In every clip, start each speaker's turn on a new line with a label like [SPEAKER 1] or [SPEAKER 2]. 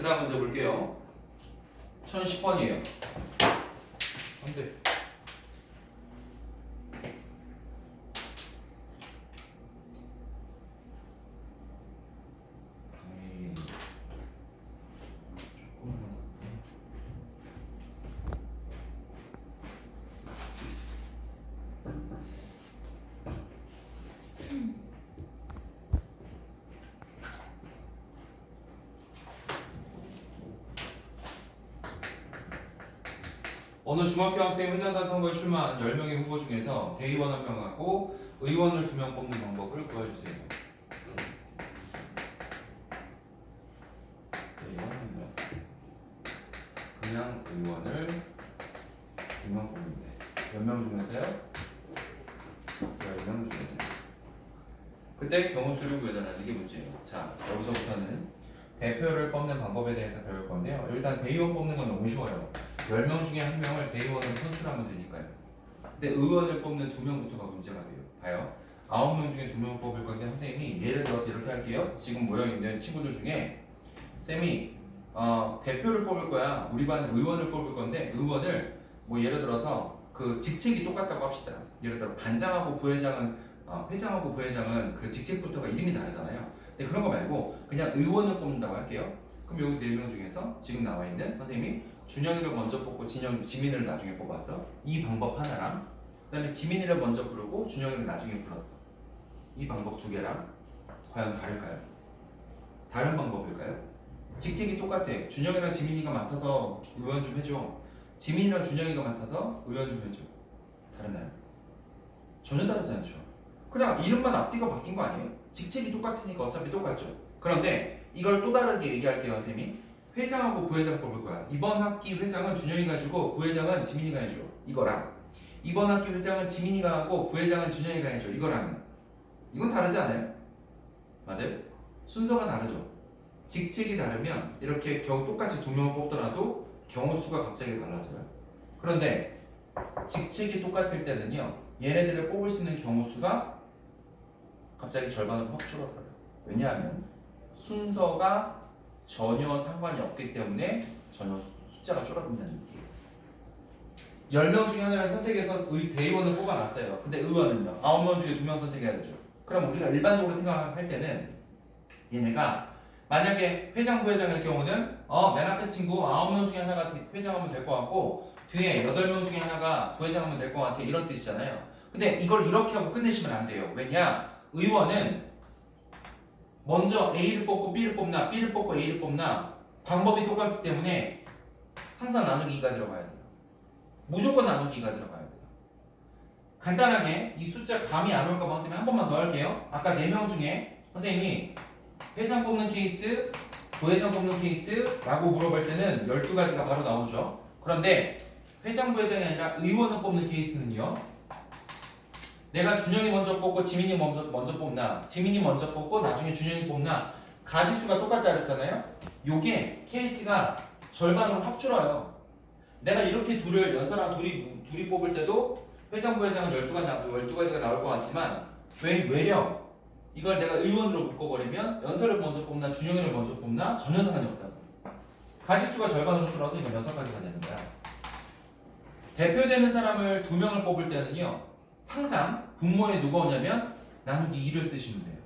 [SPEAKER 1] 그 다음 문제 볼게요. 1010번이에요.
[SPEAKER 2] 안 돼.
[SPEAKER 1] 어느 중학교 학생 회장단 선거에 출마한 10명의 후보 중에서 대의원 1명하고 의원을 2명 뽑는 방법을 구해주세요. 대의원 1명. 그냥 의원을 2명 뽑으면 돼. 몇 명 중에서요? 10명 중에서. 그때 경우 수를 구해달라는 게 문제예요. 자, 여기서부터는 대표를 뽑는 방법에 대해서 배울 건데요. 일단 대의원 뽑는 건 너무 쉬워요. 10명 중에 1명을 대의원으로 선출하면 되니까요. 근데 의원을 뽑는 2명부터가 문제가 돼요. 봐요. 9명 중에 2명 뽑을 건데 선생님이 예를 들어서 이렇게 할게요. 지금 모여있는 친구들 중에 쌤이 대표를 뽑을 거야. 우리 반 의원을 뽑을 건데 의원을 뭐 예를 들어서 그 직책이 똑같다고 합시다. 예를 들어 반장하고 부회장은 회장하고 부회장은 그 직책부터가 이름이 다르잖아요. 근데 그런 거 말고 그냥 의원을 뽑는다고 할게요. 그럼 여기 4명 중에서 지금 나와 있는 선생님이 준영이를 먼저 뽑고 지민이를 나중에 뽑았어. 이 방법 하나랑 그다음에 지민이를 먼저 부르고 준영이를 나중에 불렀어. 이 방법 2개랑 과연 다를까요? 다른 방법일까요? 직책이 똑같아. 준영이랑 지민이가 맡아서 의원 좀 해줘. 지민이랑 준영이가 맡아서 의원 좀 해줘. 다르나요? 전혀 다르지 않죠. 그냥 이름만 앞뒤가 바뀐 거 아니에요? 직책이 똑같으니까 어차피 똑같죠. 그런데 이걸 또 다르게 얘기할게요, 선생님이. 회장하고 부회장 뽑을 거야. 이번 학기 회장은 준영이가 해주고 부회장은 지민이가 해줘. 이거랑 이번 학기 회장은 지민이가 하고 부회장은 준영이가 해줘. 이거랑 이건 다르지 않아요? 맞아요? 순서가 다르죠. 직책이 다르면 이렇게 경우 똑같이 2명을 뽑더라도 경우 수가 갑자기 달라져요. 그런데 직책이 똑같을 때는요, 얘네들을 뽑을 수 있는 경우 수가 갑자기 절반으로 확 줄어들어요. 왜냐하면 순서가 전혀 상관이 없기 때문에 전혀 숫자가 줄어든다는 얘기예요. 10명 중에 하나를 선택해서 대의원을 뽑아놨어요. 근데 의원은요, 9명 중에 2명 선택해야 되죠. 그럼 우리가 일반적으로 생각할 때는 얘네가 만약에 회장, 부회장일 경우는 맨 앞에 친구 9명 중에 하나가 회장하면 될 것 같고 뒤에 8명 중에 하나가 부회장하면 될 것 같아, 이런 뜻이잖아요. 근데 이걸 이렇게 하고 끝내시면 안 돼요. 왜냐? 의원은 먼저 A를 뽑고 B를 뽑나 B를 뽑고 A를 뽑나 방법이 똑같기 때문에 항상 나누기 2가 들어가야 돼요. 무조건 나누기 2가 들어가야 돼요. 간단하게 이 숫자 감이 안 올까 봐 선생님이 한 번만 더 할게요. 아까 4명 중에 선생님이 회장 뽑는 케이스, 부회장 뽑는 케이스라고 물어볼 때는 12가지가 바로 나오죠. 그런데 회장, 부회장이 아니라 의원을 뽑는 케이스는요, 내가 준영이 먼저 뽑고 지민이 먼저 뽑나, 지민이 먼저 뽑고 나중에 준영이 뽑나, 가지수가 똑같다 그랬잖아요. 요게 케이스가 절반으로 확 줄어요. 내가 이렇게 연서랑 둘이 뽑을 때도 회장, 부회장은 12가지가 나올 것 같지만 외려 이걸 내가 의원으로 묶어버리면 연서를 먼저 뽑나 준영이를 먼저 뽑나 전혀 상관이 없다고. 가지수가 절반으로 줄어서 이건 6가지가 되는 거야. 대표되는 사람을 2명을 뽑을 때는요, 항상 분모에 누가 오냐면 나누기 2를 쓰시면 돼요.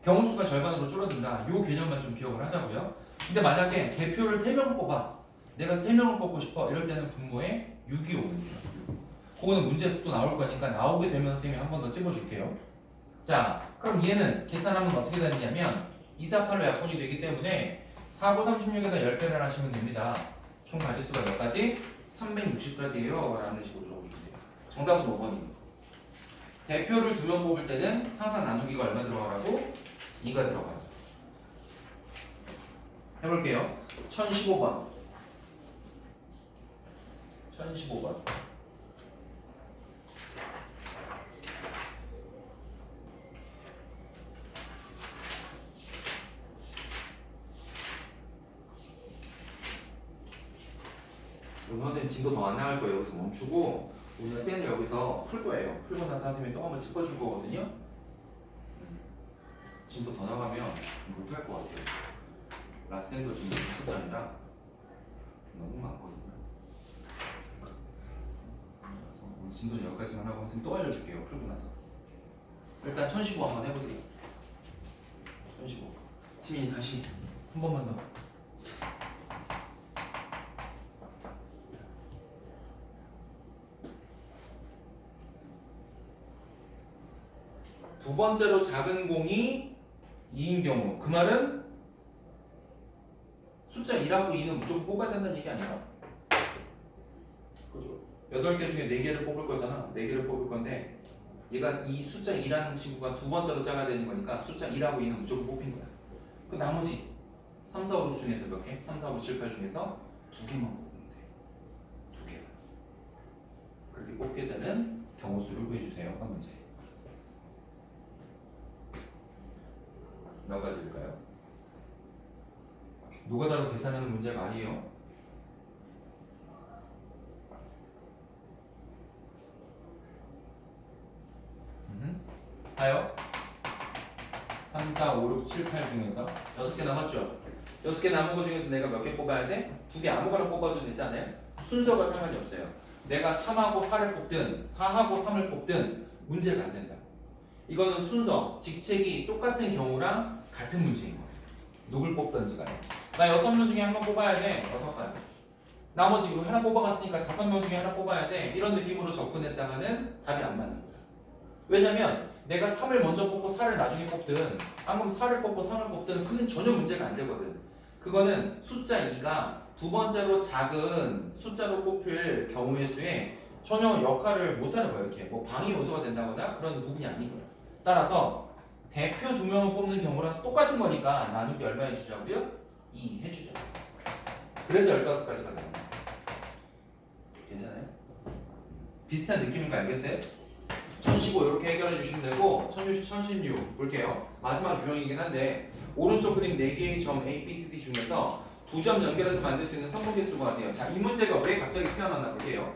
[SPEAKER 1] 경우수가 절반으로 줄어든다. 이 개념만 좀 기억을 하자고요. 근데 만약에 대표를 3명 뽑아. 내가 3명을 뽑고 싶어. 이럴 때는 분모에 6이 오는 거예요. 그거는 문제에서 또 나올 거니까 나오게 되면 선생님이 한 번 더 찝어줄게요. 자, 그럼 얘는 계산하면 어떻게 되느냐면 2, 4, 8로 약분이 되기 때문에 4, 9, 36에다 10배를 하시면 됩니다. 총 가지수가 몇 가지? 360가지예요 라는 식으로 적어주면 돼요. 정답은 5번입니다. 대표를 2명 뽑을 때는 항상 나누기가 얼마 들어가라고? 2가 들어가요. 해볼게요. 1015번. 1015번. 오늘 선생님 진도 더 안 나갈 거예요. 여기서 멈추고 오늘 쌤을 여기서 풀 거예요. 풀고 나서 선생님이 또 한번 짚어줄 거거든요. 진도 더 나가면 못할 것 같아요. 라센도 지금 6장이라 너무 많거든요. 그래서 오늘 진도는 여기까지만 하고 선생님 또 알려줄게요. 풀고 나서. 일단 1015 한번 해보세요. 1015. 지민이 다시 한 번만 더. 두 번째로 작은 공이 2인 경우 그 말은 숫자 1하고 2는 무조건 뽑아야 된다는 얘기 아니야? 그죠? 8개 중에 4개를 뽑을 거잖아. 4개를 뽑을 건데 얘가 이 숫자 2라는 친구가 두 번째로 작아야 되는 거니까 숫자 1하고 2는 무조건 뽑힌 거야. 그 나머지 3, 4, 5, 6 중에서 몇 개? 3, 4, 5, 7, 8 중에서 2개만 뽑으면 돼. 2개. 그렇게 뽑게 되는 경우 수를 구해주세요가 문제. 몇 가지일까요? 노가다로 계산하는 문제가 아니에요. 봐요. 3, 4, 5, 6, 7, 8 중에서 6개 남았죠? 6개 남은 거 중에서 내가 몇 개 뽑아야 돼? 2개 아무거나 뽑아도 되지 않아요? 순서가 상관이 없어요. 내가 3하고 4를 뽑든 4하고 3을 뽑든 문제가 안 된다. 이거는 순서, 직책이 똑같은 경우랑 같은 문제인 거예요. 누굴 뽑든지 간에. 나 6명 중에 한 명 뽑아야 돼. 6가지. 나머지 이거 하나 뽑아갔으니까 5명 중에 하나 뽑아야 돼. 이런 느낌으로 접근했다가는 답이 안 맞는 거야. 왜냐면 내가 3을 먼저 뽑고 4를 나중에 뽑든 안 그럼 4를 뽑고 3을 뽑든 그건 전혀 문제가 안 되거든. 그거는 숫자 2가 두 번째로 작은 숫자로 뽑힐 경우의 수에 전혀 역할을 못하는 거예요. 이렇게 뭐 방해 요소가 된다거나 그런 부분이 아니고요. 따라서 대표 2명을 뽑는 경우랑 똑같은 거니까 나누기 얼마 해주자고요? 2 해주죠. 그래서 15가지가 됩니다. 괜찮아요? 비슷한 느낌인 거 알겠어요? 1015 이렇게 해결해 주시면 되고 1016 볼게요. 마지막 유형이긴 한데 오른쪽 그림 4개의 점 A, B, C, D 중에서 2점 연결해서 만들 수 있는 선분계 수고 하세요. 자, 이 문제가 왜 갑자기 태어났나 볼게요.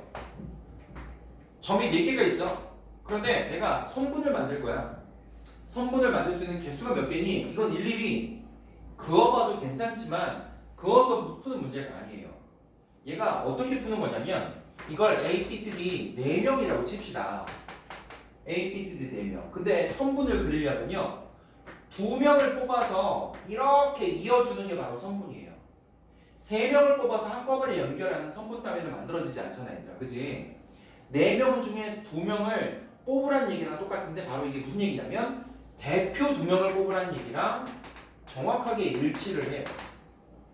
[SPEAKER 1] 점이 4개가 있어. 그런데 내가 선분을 만들 거야. 선분을 만들 수 있는 개수가 몇 개니? 이건 일일이 그어봐도 괜찮지만 그어서 푸는 문제가 아니에요. 얘가 어떻게 푸는 거냐면 이걸 A, B, C, D 4명이라고 칩시다. A, B, C, D 4명. 근데 선분을 그리려면요 2명을 뽑아서 이렇게 이어주는 게 바로 선분이에요. 3명을 뽑아서 한꺼번에 연결하는 선분 따위는 만들어지지 않잖아 얘들아. 그치? 4명 중에 2명을 뽑으라는 얘기랑 똑같은데 바로 이게 무슨 얘기냐면 대표 2명을 뽑으라는 얘기랑 정확하게 일치를 해요.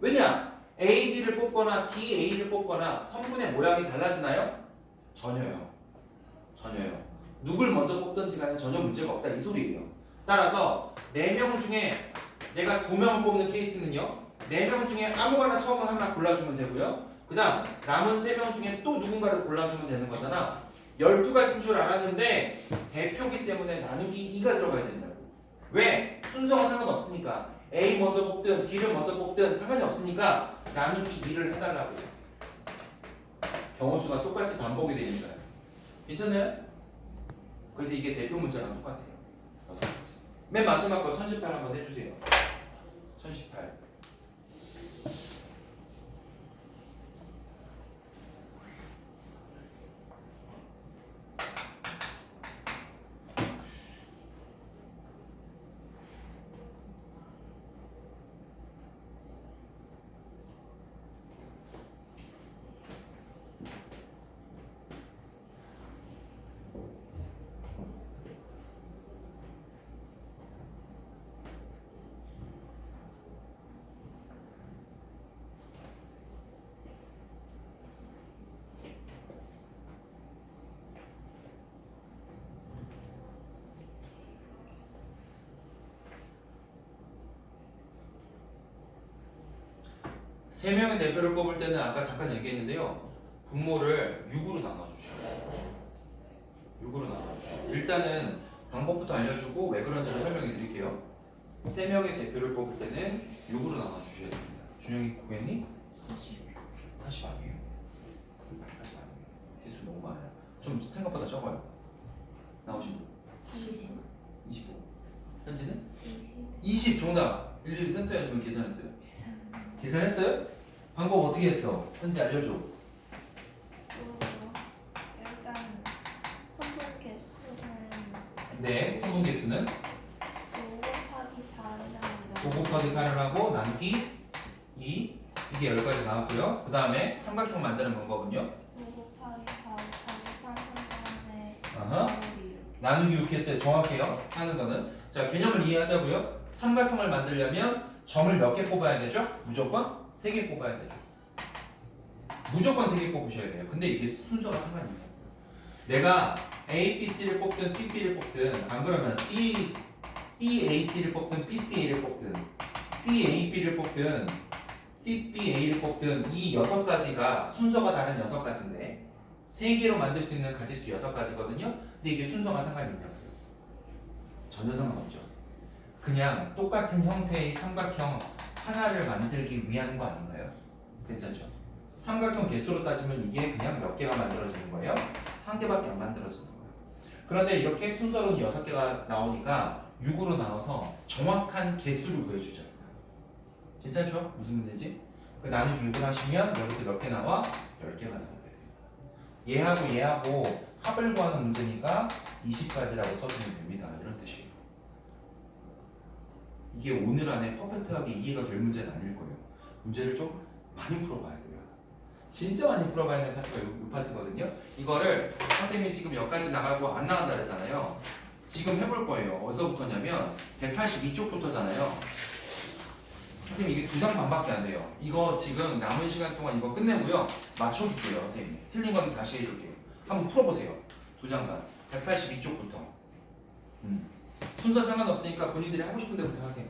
[SPEAKER 1] 왜냐? AD를 뽑거나 DA를 뽑거나 선분의 모양이 달라지나요? 전혀요. 전혀요. 누굴 먼저 뽑든지 간에 전혀 문제가 없다 이 소리예요. 따라서 4명 중에 내가 2명을 뽑는 케이스는요 4명 중에 아무거나 처음에 하나 골라주면 되고요 그 다음 남은 3명 중에 또 누군가를 골라주면 되는 거잖아. 12가지인 줄 알았는데 대표기 때문에 나누기 2가 들어가야 된다고. 왜? 순서가 상관없으니까 A 먼저 뽑든 D를 먼저 뽑든 상관이 없으니까 나누기 2를 해달라고요. 경우수가 똑같이 반복이 되니까요. 괜찮나요? 그래서 이게 대표 문자랑 똑같아요. 6가지. 맨 마지막 거 1018 한번 해주세요. 1018. 세 명의 대표를 뽑을 때는 아까 잠깐 얘기했는데요. 분모를 6으로 나눠주셔야 돼요. 6으로 나눠주셔야 돼요. 일단은 방법부터 알려주고 왜 그런지를 설명해 드릴게요. 세 명의 대표를 뽑을 때는 6으로 나눠주셔야 됩니다. 준영이 구했니? 40 아니에요. 40 아니에요. 개수 너무 많아요. 좀 생각보다 적어요. 나오신 분? 25. 현지는? 20 정답. 일일이 썼어요? 아니면 계산했어요? 계산했어요? 방법 어떻게 했어? 현지 알려줘.
[SPEAKER 3] 일단 선분 개수는
[SPEAKER 1] 네, 성분 개수는
[SPEAKER 3] 5 곱하기 4를
[SPEAKER 1] 5 곱하기 4를 하고 나누기 2 이게 10가지 나왔고요. 그 다음에 삼각형 만드는 방법은요?
[SPEAKER 3] 5 곱하기 4 곱하기 3 다음에
[SPEAKER 1] 아하.
[SPEAKER 3] 나누기
[SPEAKER 1] 나누기 이렇게 했어요. 정확해요. 하는 거는. 자, 개념을 이해하자고요. 삼각형을 만들려면 점을 몇 개 뽑아야 되죠? 무조건 3개 뽑아야 되죠. 무조건 3개 뽑으셔야 돼요. 근데 이게 순서가 상관이 없어요. 내가 A, B, C를 뽑든 C, B를 뽑든 안 그러면 C, B, A, C를 뽑든 B, C, A를 뽑든 C, A, B를 뽑든 C, B, A를 뽑든 이 6가지가 순서가 다른 6가지인데 3개로 만들 수 있는 가지수 6가지거든요. 근데 이게 순서가 상관이 있냐고요. 전혀 상관없죠. 그냥 똑같은 형태의 삼각형 하나를 만들기 위한 거 아닌가요? 괜찮죠? 삼각형 개수로 따지면 이게 그냥 몇 개가 만들어지는 거예요? 한 개밖에 안 만들어지는 거예요. 그런데 이렇게 순서로는 6개가 나오니까 6으로 나눠서 정확한 개수를 구해주죠. 괜찮죠? 무슨 문제지? 나누기 6을 하시면 여기서 몇 개 나와? 10개가 나오게 돼요. 얘하고 얘하고 합을 구하는 문제니까 20가지라고 써주면 됩니다. 이런 뜻이에요. 이게 오늘 안에 퍼펙트하게 이해가 될 문제는 아닐 거예요. 문제를 좀 많이 풀어봐야 돼요. 진짜 많이 풀어봐야 되는 파트가 이 파트거든요. 이거를 선생님이 지금 여기까지 나가고 안 나간다 그랬잖아요. 지금 해볼 거예요. 어디서부터냐면 182쪽부터잖아요. 선생님 이게 2장 반밖에 안 돼요. 이거 지금 남은 시간 동안 이거 끝내고요. 맞춰줄게요. 선생님. 틀린 건 다시 해줄게요. 한번 풀어보세요. 2장 반. 182쪽부터. 순서 상관없으니까 본인들이 하고 싶은 데부터 하세요.